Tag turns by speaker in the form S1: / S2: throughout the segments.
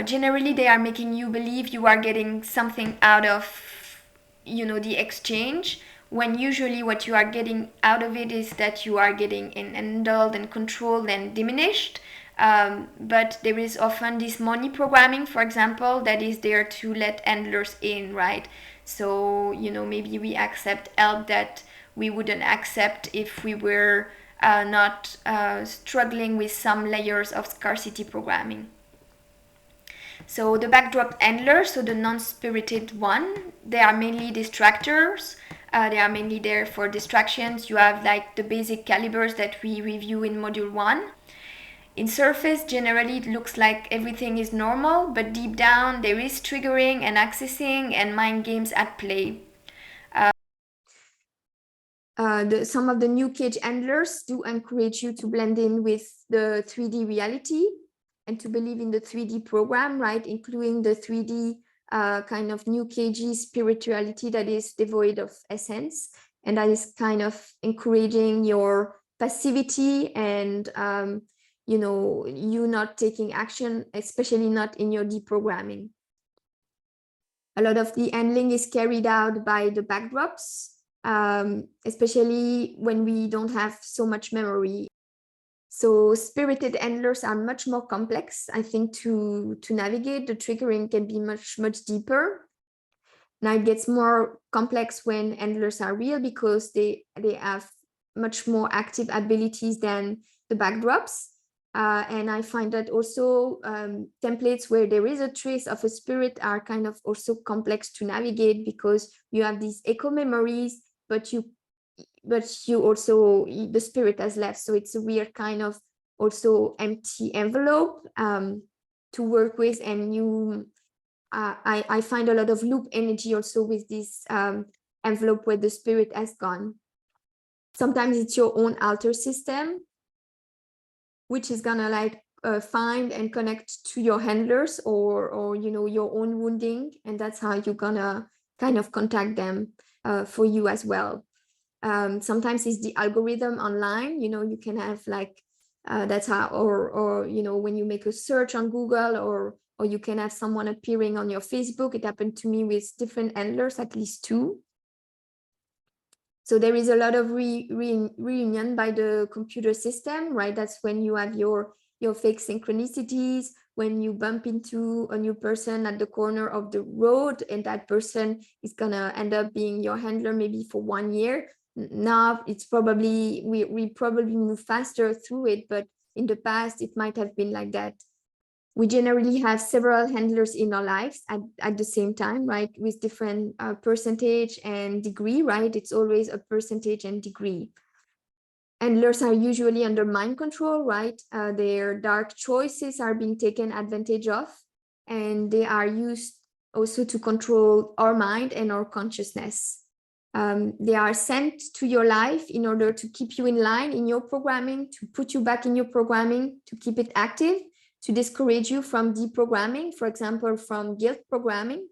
S1: Generally, they are making you believe you are getting something out of, the exchange, when usually what you are getting out of it is that you are getting handled and controlled and diminished. But there is often this money programming, for example, that is there to let handlers in, right? So, maybe we accept help that we wouldn't accept if we were not struggling with some layers of scarcity programming. So the backdrop handlers, so the non-spirited one, they are mainly distractors. They are mainly there for distractions. You have like the basic calibers that we review in module 1. In surface, generally it looks like everything is normal, but deep down there is triggering and accessing and mind games at play. Some of the new cage handlers do encourage you to blend in with the 3D reality and to believe in the 3D program, right? Including the 3D kind of new cagy spirituality that is devoid of essence. And that is kind of encouraging your passivity and, you not taking action, especially not in your deprogramming. A lot of the handling is carried out by the backdrops, especially when we don't have so much memory. So spirited handlers are much more complex, I think, to navigate. The triggering can be much, much deeper. Now it gets more complex when handlers are real because they have much more active abilities than the backdrops. And I find that also templates where there is a trace of a spirit are kind of also complex to navigate because you have these echo memories, but you also, the spirit has left. So it's a weird kind of also empty envelope to work with. And I find a lot of loop energy also with this envelope where the spirit has gone. Sometimes it's your own alter system, which is gonna like find and connect to your handlers or your own wounding, and that's how you're gonna kind of contact them for you as well. Sometimes it's the algorithm online, you can have like that's how, or when you make a search on Google, or you can have someone appearing on your Facebook. It happened to me with different handlers, at least 2. So there is a lot of reunion by the computer system, right? That's when you have your fake synchronicities, when you bump into a new person at the corner of the road, and that person is gonna end up being your handler maybe for 1 year. Now it's probably, we probably move faster through it, but in the past it might have been like that. We generally have several handlers in our lives at the same time, right? With different percentage and degree, right? It's always a percentage and degree. Handlers are usually under mind control, right? Their dark choices are being taken advantage of, and they are used also to control our mind and our consciousness. They are sent to your life in order to keep you in line in your programming, to put you back in your programming, to keep it active, to discourage you from deprogramming, for example, from guilt programming,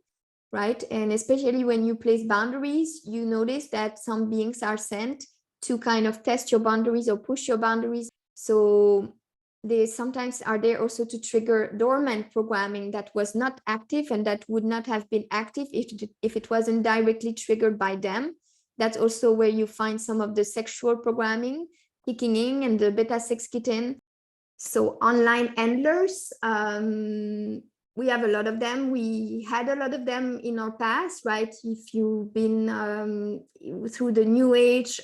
S1: right? And especially when you place boundaries, you notice that some beings are sent to kind of test your boundaries or push your boundaries. So they sometimes are there also to trigger dormant programming that was not active and that would not have been active if it wasn't directly triggered by them. That's also where you find some of the sexual programming kicking in and the beta sex kitten. So online handlers, we have a lot of them. We had a lot of them in our past, right? If you've been through the new age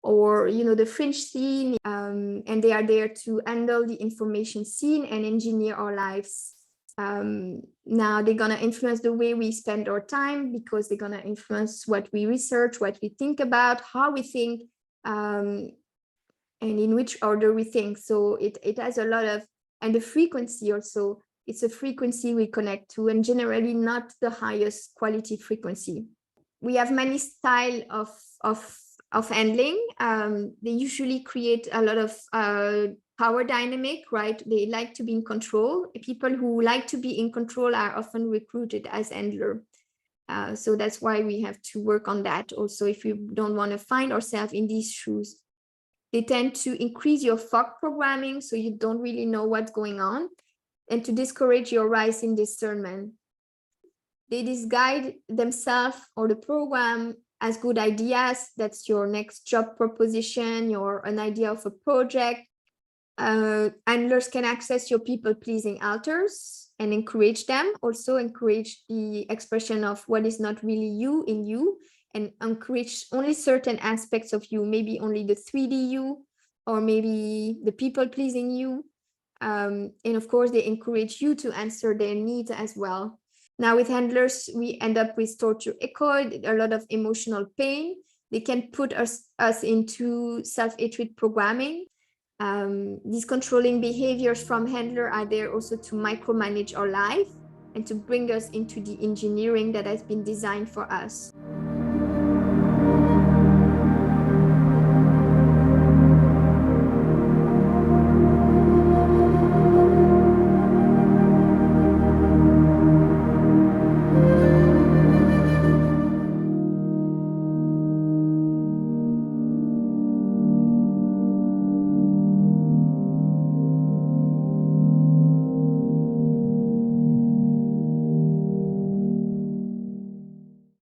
S1: or the fringe scene, and they are there to handle the information scene and engineer our lives. Now they're gonna influence the way we spend our time because they're gonna influence what we research, what we think about, how we think, and in which order we think. So it has a lot of, and the frequency also, it's a frequency we connect to, and generally not the highest quality frequency. We have many style of handling. They usually create a lot of power dynamic, right? They like to be in control. People who like to be in control are often recruited as handler. So that's why we have to work on that also if we don't want to find ourselves in these shoes. They tend to increase your fog programming, so you don't really know what's going on. and to discourage your rise in discernment. They disguise themselves or the program as good ideas. That's your next job proposition, an idea of a project. Handlers can access your people-pleasing alters and encourage them. Also encourage the expression of what is not really you in you, and encourage only certain aspects of you, maybe only the 3D you, or maybe the people-pleasing you. And of course, they encourage you to answer their needs as well. Now with handlers, we end up with torture echo, a lot of emotional pain. They can put us into self-hatred programming. These controlling behaviors from handler are there also to micromanage our life and to bring us into the engineering that has been designed for us.